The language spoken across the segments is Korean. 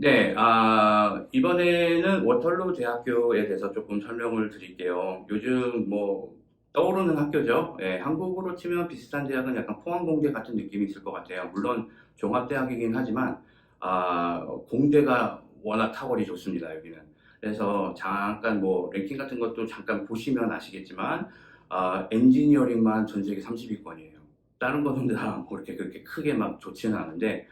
네, 이번에는 워털루 대학교에 대해서 조금 설명을 드릴게요. 요즘 뭐, 떠오르는 학교죠. 예, 한국으로 치면 비슷한 대학은 약간 포항공대 같은 느낌이 있을 것 같아요. 물론 종합대학이긴 하지만, 공대가 워낙 탁월히 좋습니다, 여기는. 그래서 잠깐 뭐, 랭킹 같은 것도 잠깐 보시면 아시겠지만, 엔지니어링만 전 세계 30위권이에요. 다른 거는 다 그렇게 크게 막 좋지는 않은데,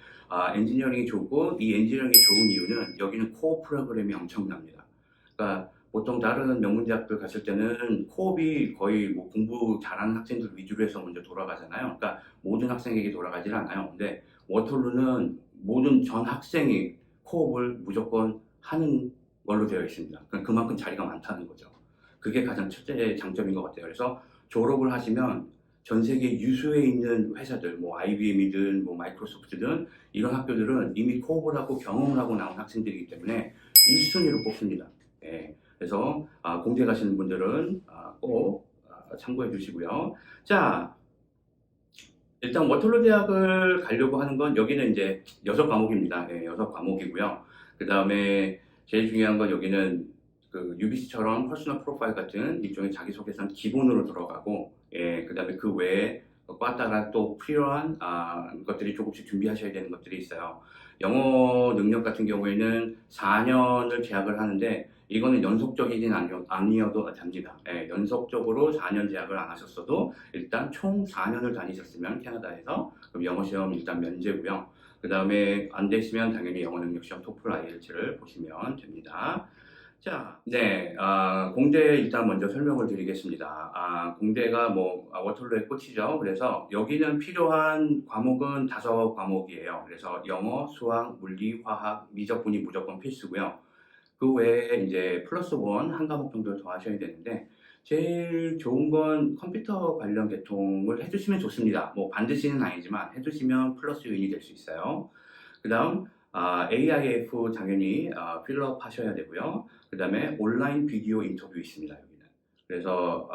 엔지니어링이 좋고 이 엔지니어링이 좋은 이유는 여기는 코어 프로그램이 엄청납니다. 그러니까 보통 다른 명문대학들 갔을 때는 코업이 거의 뭐 공부 잘하는 학생들 위주로 해서 먼저 돌아가잖아요. 그러니까 모든 학생에게 돌아가질 않아요. 근데 워털루는 모든 전 학생이 코업을 무조건 하는 걸로 되어 있습니다. 그러니까 그만큼 자리가 많다는 거죠. 그게 가장 첫째 장점인 것 같아요. 그래서 졸업을 하시면 전 세계 유수에 있는 회사들, 뭐 IBM이든 뭐 마이크로소프트든 이런 학교들은 이미 코업을 하고 경험을 하고 나온 학생들이기 때문에 1순위로 뽑습니다. 예, 그래서 공대 가시는 분들은 꼭 참고해 주시고요. 자, 일단 워털루 대학을 가려고 하는 건 여기는 이제 6과목입니다. 예, 6과목이고요. 그 다음에 제일 중요한 건 여기는 그 UBC처럼 퍼스널 프로파일 같은 일종의 자기소개서는 기본으로 들어가고, 예, 그 다음에 그 외에 과 따라 또 필요한 것들이 조금씩 준비하셔야 되는 것들이 있어요. 영어 능력 같은 경우에는 4년을 재학을 하는데 이거는 연속적이진 아니어도 됩니다. 예, 연속적으로 4년 재학을 안 하셨어도 일단 총 4년을 다니셨으면 캐나다에서 그럼 영어 시험 일단 면제고요. 그 다음에 안 되시면 당연히 영어 능력 시험 토플 IELTS를 보시면 됩니다. 자, 네, 공대 일단 먼저 설명을 드리겠습니다. 공대가 뭐 워털루의 꽃이죠. 그래서 여기는 필요한 과목은 5과목이에요. 그래서 영어, 수학, 물리, 화학, 미적분이 무조건 필수고요. 그 외에 이제 플러스 원 한 과목 정도 더 하셔야 되는데 제일 좋은 건 컴퓨터 관련 계통을 해주시면 좋습니다. 뭐 반드시는 아니지만 해주시면 플러스 요인이 될 수 있어요. 그 다음 AIF 당연히 필업 하셔야 되고요. 그 다음에 온라인 비디오 인터뷰 있습니다. 여기는. 그래서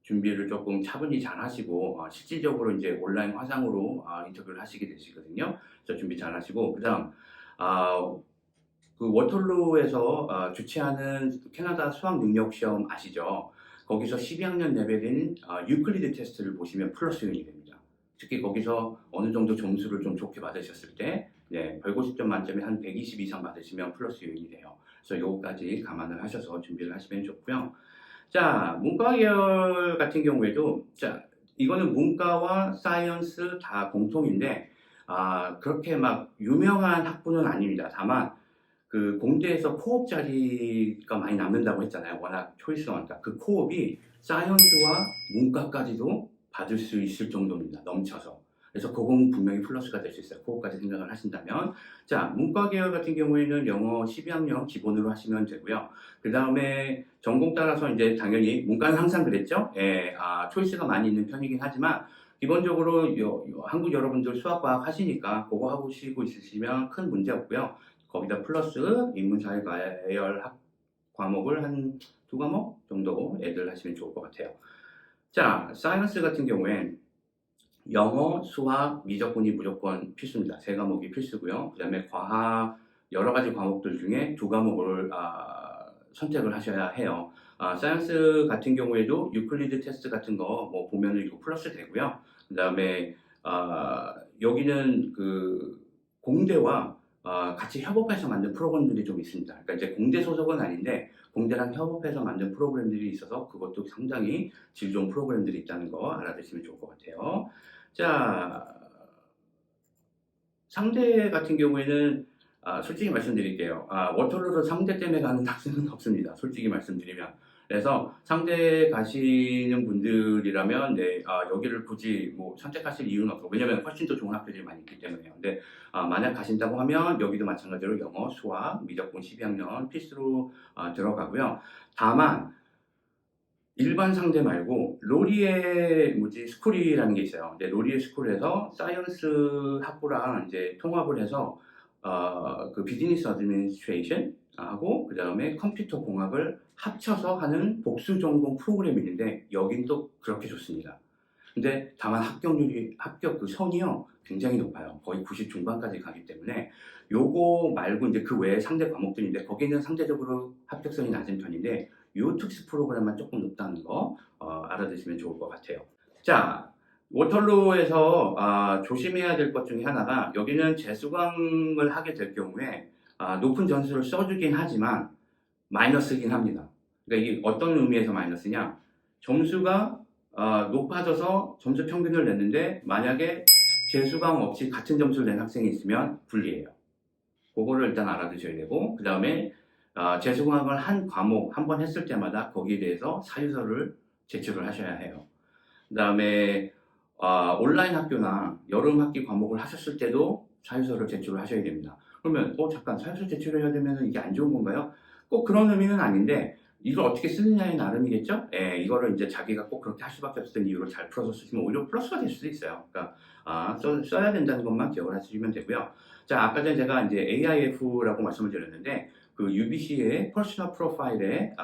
준비를 조금 차분히 잘 하시고 실질적으로 이제 온라인 화상으로 인터뷰를 하시게 되시거든요. 그래서 준비 잘 하시고 그 다음 그 워털루에서 주최하는 캐나다 수학 능력 시험 아시죠? 거기서 12학년 레벨인 유클리드 테스트를 보시면 플러스 요인이 됩니다. 특히 거기서 어느 정도 점수를 좀 좋게 받으셨을 때, 네, 150점 만점에 한 120 이상 받으시면 플러스 요인이 돼요. 그래서 요거까지 감안을 하셔서 준비를 하시면 좋고요. 자, 문과 계열 같은 경우에도, 자, 이거는 문과와 사이언스 다 공통인데, 그렇게 막 유명한 학부는 아닙니다. 다만, 그 공대에서 코업 자리가 많이 남는다고 했잖아요. 워낙 초이스가 많다. 그 코업이 사이언스와 문과까지도 받을 수 있을 정도입니다. 넘쳐서. 그래서 그건 분명히 플러스가 될 수 있어요. 코업까지 생각을 하신다면. 자, 문과 계열 같은 경우에는 영어 12학년 기본으로 하시면 되고요. 그 다음에 전공 따라서 이제 당연히 문과는 항상 그랬죠. 예, 초이스가 많이 있는 편이긴 하지만 기본적으로 한국 여러분들 수학과학 하시니까 그거 하고 쉬고 있으시면 큰 문제 없고요. 거기다 플러스 인문사회 가열 과목을 한 2과목 정도 애들 하시면 좋을 것 같아요. 자, 사이언스 같은 경우엔 영어, 수학, 미적분이 무조건 필수입니다. 3과목이 필수고요. 그 다음에 과학, 여러 가지 과목들 중에 2과목을 선택을 하셔야 해요. 사이언스 같은 경우에도 유클리드 테스트 같은 거 뭐 보면은 이거 플러스 되고요. 그 다음에 여기는 그 공대와 같이 협업해서 만든 프로그램들이 좀 있습니다. 그러니까 이제 공대 소속은 아닌데 공대랑 협업해서 만든 프로그램들이 있어서 그것도 상당히 질 좋은 프로그램들이 있다는 거 알아두시면 좋을 것 같아요. 자, 상대 같은 경우에는 솔직히 말씀드릴게요. 워터루를 상대 때문에 가는 학생은 없습니다. 솔직히 말씀드리면. 그래서 상대 가시는 분들이라면 네, 여기를 굳이 뭐 선택하실 이유는 없고 왜냐면 훨씬 더 좋은 학교들이 많이 있기 때문에요. 근데 만약 가신다고 하면 여기도 마찬가지로 영어, 수학, 미적분 12학년 필수로 들어가고요. 다만 일반 상대 말고 로리에 뭐지 스쿨이라는 게 있어요. 근데 로리에 스쿨에서 사이언스 학부랑 이제 통합을 해서 그 비즈니스 어드미니스트레이션 하고 그 다음에 컴퓨터 공학을 합쳐서 하는 복수 전공 프로그램이 있는데 여긴 또 그렇게 좋습니다. 근데 다만 합격 그 선이요 굉장히 높아요. 거의 90 중반까지 가기 때문에 요거 말고 이제 그 외에 상대 과목들인데 거기는 상대적으로 합격선이 낮은 편인데 요 특수 프로그램만 조금 높다는 거 알아두시면 좋을 것 같아요. 자, 워털루에서 조심해야 될 것 중에 하나가 여기는 재수강을 하게 될 경우에 높은 점수를 써주긴 하지만 마이너스긴 합니다. 그러니까 이게 어떤 의미에서 마이너스냐? 점수가 높아져서 점수 평균을 냈는데 만약에 재수강 없이 같은 점수를 낸 학생이 있으면 불리해요. 그거를 일단 알아두셔야 되고 그 다음에 재수강을 한 과목 한 번 했을 때마다 거기에 대해서 사유서를 제출을 하셔야 해요. 그 다음에 온라인 학교나 여름 학기 과목을 하셨을 때도 사유서를 제출을 하셔야 됩니다. 그러면 잠깐 사유서 제출해야 되면 이게 안 좋은 건가요? 꼭 그런 의미는 아닌데 이걸 어떻게 쓰느냐에 나름이겠죠? 예, 이거를 이제 자기가 꼭 그렇게 할 수밖에 없었던 이유를 잘 풀어서 쓰시면 오히려 플러스가 될 수도 있어요. 그러니까 써야 된다는 것만 기억을 하시면 되고요. 자, 아까 전에 제가 이제 AIF라고 말씀을 드렸는데 그 UBC의 퍼스널 프로파일에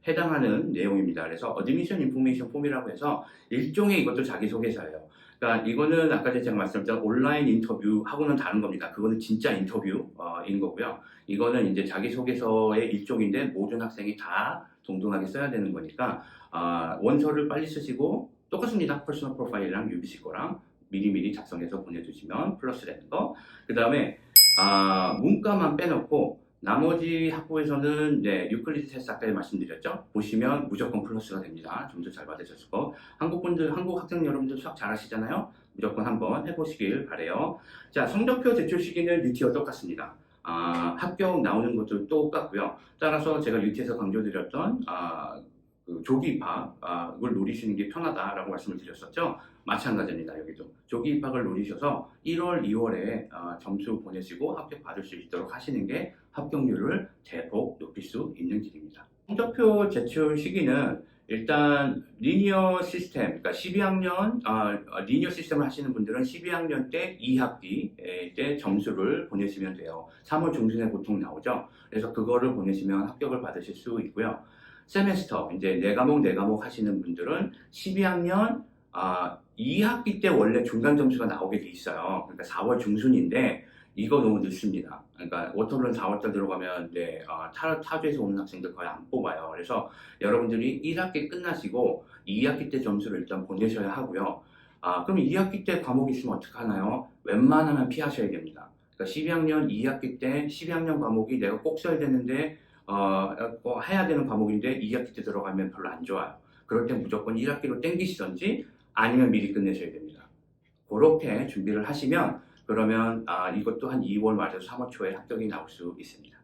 해당하는 내용입니다. 그래서 어드미션 인포메이션 폼이라고 해서 일종의 이것도 자기소개서예요. 그러니까 이거는 아까 제가 말씀드렸던 온라인 인터뷰하고는 다른 겁니다. 그거는 진짜 인터뷰인 거고요. 이거는 이제 자기소개서의 일종인데 모든 학생이 다 동등하게 써야 되는 거니까 원서를 빨리 쓰시고 똑같습니다. 퍼스널 프로파일이랑 UBC 거랑 미리미리 작성해서 보내주시면 플러스 되는 거. 그 다음에 문과만 빼놓고 나머지 학부에서는 유클리드 테스트 아까 말씀드렸죠? 보시면 무조건 플러스가 됩니다. 점수 잘 받으셨을 거. 한국 학생 여러분들 수학 잘 하시잖아요? 무조건 한번 해보시길 바래요. 자, 성적표 제출 시기는 UT와 똑같습니다. 합격 나오는 것도 똑같고요. 따라서 제가 UT에서 강조드렸던 그 조기 입학을 노리시는 게 편하다라고 말씀을 드렸었죠. 마찬가지입니다. 여기도 조기 입학을 노리셔서 1월, 2월에 점수 보내시고 합격 받을 수 있도록 하시는 게 합격률을 대폭 높일 수 있는 길입니다. 성적표 제출 시기는 일단 리니어 시스템, 그러니까 12학년 리니어 시스템을 하시는 분들은 12학년 때 2학기 때 점수를 보내시면 돼요. 3월 중순에 보통 나오죠. 그래서 그거를 보내시면 합격을 받으실 수 있고요. 세메스터, 이제 4과목 하시는 분들은 12학년 2학기 때 원래 중간 점수가 나오게 돼 있어요. 그러니까 4월 중순인데 이거 너무 늦습니다. 그러니까 워터론 4월달 들어가면 타주에서 오는 학생들 거의 안 뽑아요. 그래서 여러분들이 1학기 끝나시고 2학기 때 점수를 일단 보내셔야 하고요. 그럼 2학기 때 과목이 있으면 어떡하나요? 웬만하면 피하셔야 됩니다. 그러니까 12학년 2학기 때 12학년 과목이 내가 꼭 써야 되는데 해야 되는 과목인데 2학기 때 들어가면 별로 안 좋아요. 그럴 땐 무조건 1학기로 땡기시던지 아니면 미리 끝내셔야 됩니다. 그렇게 준비를 하시면 그러면 이것도 한 2월 말에서 3월 초에 합격이 나올 수 있습니다.